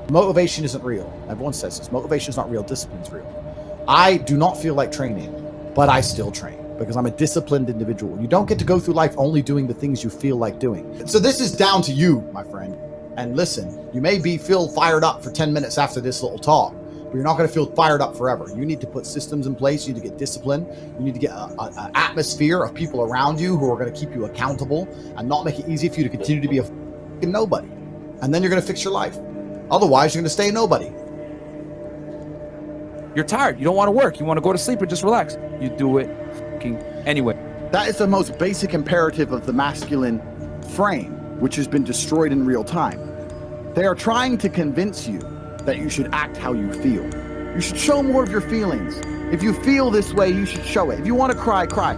Motivation isn't real. Everyone says this. Motivation is not real. Discipline's real. I do not feel like training, but I still train because I'm a disciplined individual. You don't get to go through life only doing the things you feel like doing. So this is down to you, my friend. And listen, you may feel fired up for 10 minutes after this little talk, but you're not going to feel fired up forever. You need to put systems in place. You need to get discipline. You need to get an atmosphere of people around you who are going to keep you accountable and not make it easy for you to continue to be a fucking nobody. And then you're going to fix your life. Otherwise, you're going to stay a nobody. You're tired. You don't want to work. You want to go to sleep and just relax. You do it anyway. That is the most basic imperative of the masculine frame, which has been destroyed in real time. They are trying to convince you that you should act how you feel. You should show more of your feelings. If you feel this way, you should show it. If you want to cry, cry.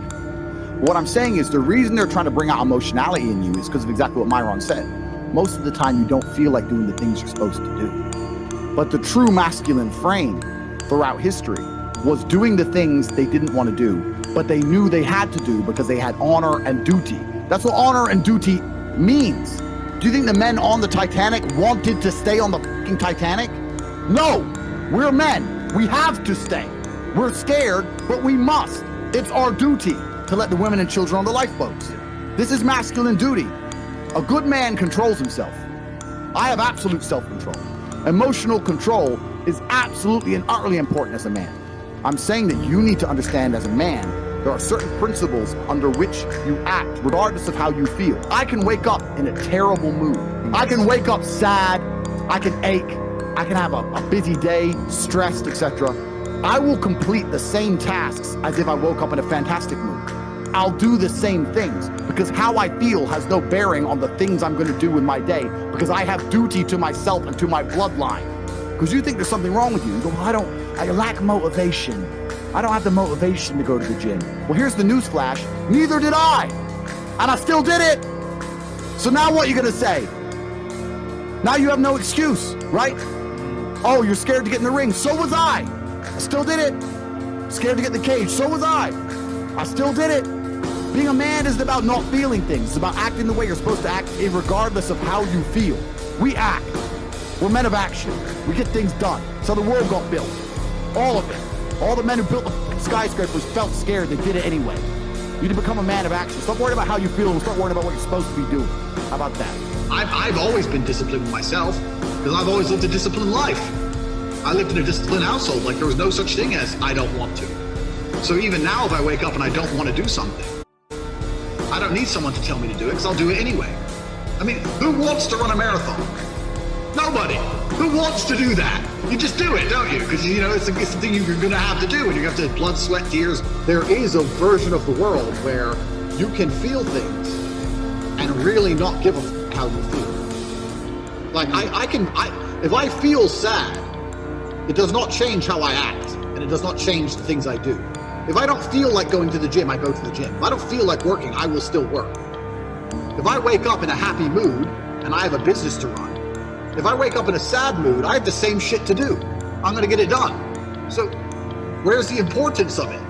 What I'm saying is the reason they're trying to bring out emotionality in you is because of exactly what Myron said. Most of the time, you don't feel like doing the things you're supposed to do. But the true masculine frame throughout history was doing the things they didn't want to do, but they knew they had to do because they had honor and duty. That's what honor and duty means. Do you think the men on the Titanic wanted to stay on the fucking Titanic? No, we're men. We have to stay. We're scared, but we must. It's our duty to let the women and children on the lifeboats. This is masculine duty. A good man controls himself. I have absolute self-control. Emotional control is absolutely and utterly important as a man. I'm saying that you need to understand as a man, there are certain principles under which you act, regardless of how you feel. I can wake up in a terrible mood. I can wake up sad. I can ache. I can have a busy day, stressed, etc. I will complete the same tasks as if I woke up in a fantastic mood. I'll do the same things because how I feel has no bearing on the things I'm going to do in my day because I have duty to myself and to my bloodline. Because you think there's something wrong with you. You go, well, I lack motivation. I don't have the motivation to go to the gym. Well, here's the news flash. Neither did I. And I still did it. So now what are you going to say? Now you have no excuse, right? Oh, you're scared to get in the ring. So was I. I still did it. Scared to get in the cage. So was I still did it. Being a man isn't about not feeling things. It's about acting the way you're supposed to act, regardless of how you feel. We act. We're men of action. We get things done. So the world got built. All of it. All the men who built the skyscrapers felt scared. They did it anyway. You need to become a man of action. Stop worrying about how you feel and start worrying about what you're supposed to be doing. How about that? I've always been disciplined with myself because I've always lived a disciplined life. I lived in a disciplined household. Like there was no such thing as I don't want to. So even now, if I wake up and I don't want to do something, I don't need someone to tell me to do it because I'll do it anyway. I mean, who wants to run a marathon? Nobody. Who wants to do that? You just do it, don't you? Because, you know, it's the thing you're going to have to do, and you have to blood, sweat, tears. There is a version of the world where you can feel things and really not give a f how you feel. Like, if I feel sad, it does not change how I act, and it does not change the things I do. If I don't feel like going to the gym, I go to the gym. If I don't feel like working, I will still work. If I wake up in a happy mood and I have a business to run, if I wake up in a sad mood, I have the same shit to do. I'm going to get it done. So where's the importance of it?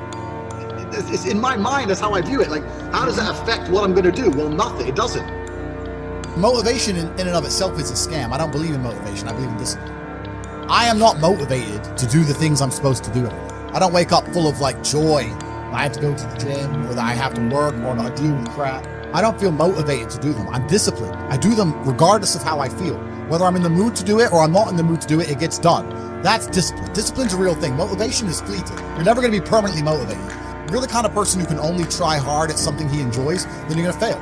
It's in my mind, that's how I view it. Like, how does that affect what I'm going to do? Well, nothing. It doesn't. Motivation in and of itself is a scam. I don't believe in motivation. I believe in discipline. I am not motivated to do the things I'm supposed to do every day. I don't wake up full of like joy. I have to go to the gym, or that I have to work, or I deal with crap. I don't feel motivated to do them. I'm disciplined. I do them regardless of how I feel. Whether I'm in the mood to do it or I'm not in the mood to do it, it gets done. That's discipline. Discipline's a real thing. Motivation is fleeting. You're never going to be permanently motivated. If you're the kind of person who can only try hard at something he enjoys, then you're going to fail.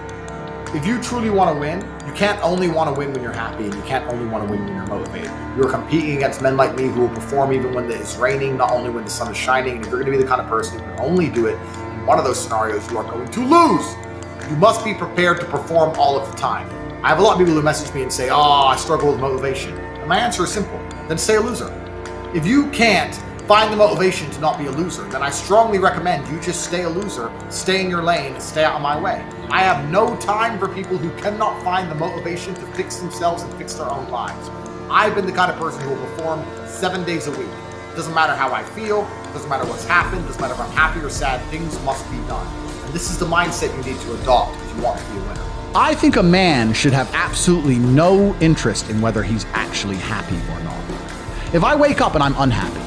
If you truly want to win, you can't only want to win when you're happy, and you can't only want to win when you're motivated. You're competing against men like me who will perform even when it's raining, not only when the sun is shining. And if you're going to be the kind of person who can only do it in one of those scenarios, you are going to lose. You must be prepared to perform all of the time. I have a lot of people who message me and say, oh, I struggle with motivation. And my answer is simple. Then stay a loser. If you can't find the motivation to not be a loser, then I strongly recommend you just stay a loser, stay in your lane, and stay out of my way. I have no time for people who cannot find the motivation to fix themselves and fix their own lives. I've been the kind of person who will perform 7 days a week. It doesn't matter how I feel, it doesn't matter what's happened, it doesn't matter if I'm happy or sad, things must be done. And this is the mindset you need to adopt if you want to be a winner. I think a man should have absolutely no interest in whether he's actually happy or not. If I wake up and I'm unhappy,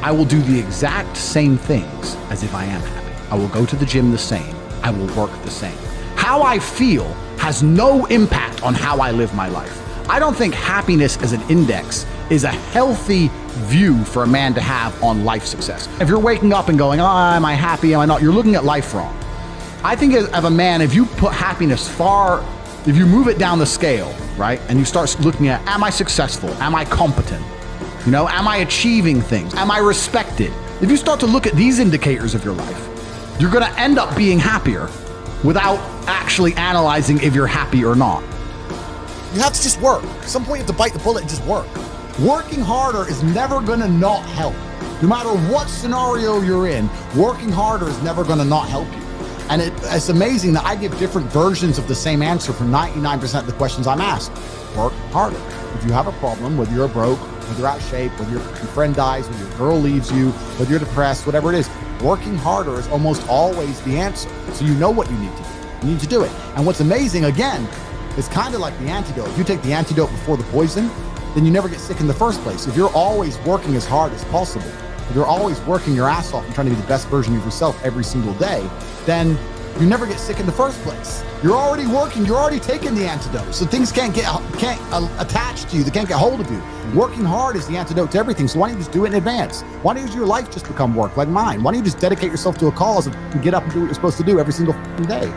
I will do the exact same things as if I am happy. I will go to the gym the same. I will work the same. How I feel has no impact on how I live my life. I don't think happiness as an index is a healthy view for a man to have on life success. If you're waking up and going, oh, am I happy, am I not? You're looking at life wrong. I think as a man, if you put happiness if you move it down the scale, right? And you start looking at, am I successful? Am I competent? You know, am I achieving things? Am I respected? If you start to look at these indicators of your life, you're gonna end up being happier without actually analyzing if you're happy or not. You have to just work. At some point you have to bite the bullet and just work. Working harder is never gonna not help. No matter what scenario you're in, working harder is never gonna not help you. And it's amazing that I give different versions of the same answer for 99% of the questions I'm asked. Work harder. If you have a problem, whether you're broke, whether you're out of shape, whether your friend dies, whether your girl leaves you, whether you're depressed, whatever it is, working harder is almost always the answer. So you know what you need to do. You need to do it. And what's amazing, again, is kind of like the antidote. If you take the antidote before the poison, then you never get sick in the first place. If you're always working as hard as possible, if you're always working your ass off and trying to be the best version of yourself every single day, then you never get sick in the first place. You're already working, you're already taking the antidote. So things can't attach to you, they can't get hold of you. Working hard is the antidote to everything. So why don't you just do it in advance? Why don't your life just become work like mine? Why don't you just dedicate yourself to a cause and get up and do what you're supposed to do every single day?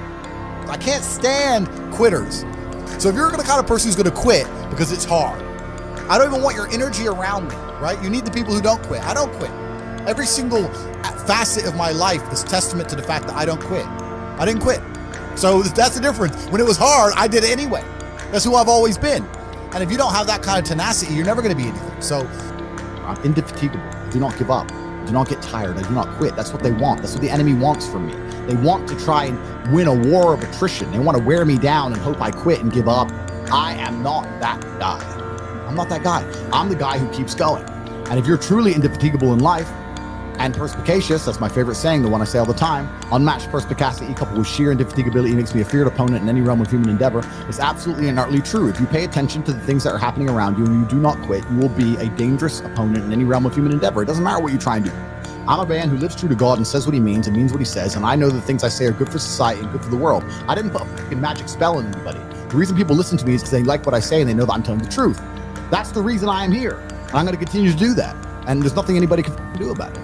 I can't stand quitters. So if you're the kind of person who's gonna quit because it's hard, I don't even want your energy around me, right? You need the people who don't quit. I don't quit. Every single facet of my life is testament to the fact that I don't quit. I didn't quit. So that's the difference. When it was hard, I did it anyway. That's who I've always been. And if you don't have that kind of tenacity, you're never gonna be anything. So I'm indefatigable. I do not give up. I do not get tired. I do not quit. That's what they want. That's what the enemy wants from me. They want to try and win a war of attrition. They want to wear me down and hope I quit and give up. I am not that guy. I'm not that guy. I'm the guy who keeps going. And if you're truly indefatigable in life, and perspicacious, that's my favorite saying, the one I say all the time, unmatched perspicacity coupled with sheer indefatigability makes me a feared opponent in any realm of human endeavor, is absolutely and utterly true. If you pay attention to the things that are happening around you and you do not quit, you will be a dangerous opponent in any realm of human endeavor. It doesn't matter what you try and do. I'm a man who lives true to God and says what he means and means what he says, and I know the things I say are good for society and good for the world. I didn't put a fucking magic spell on anybody. The reason people listen to me is because they like what I say and they know that I'm telling the truth. That's the reason I am here, and I'm going to continue to do that, and there's nothing anybody can do about it.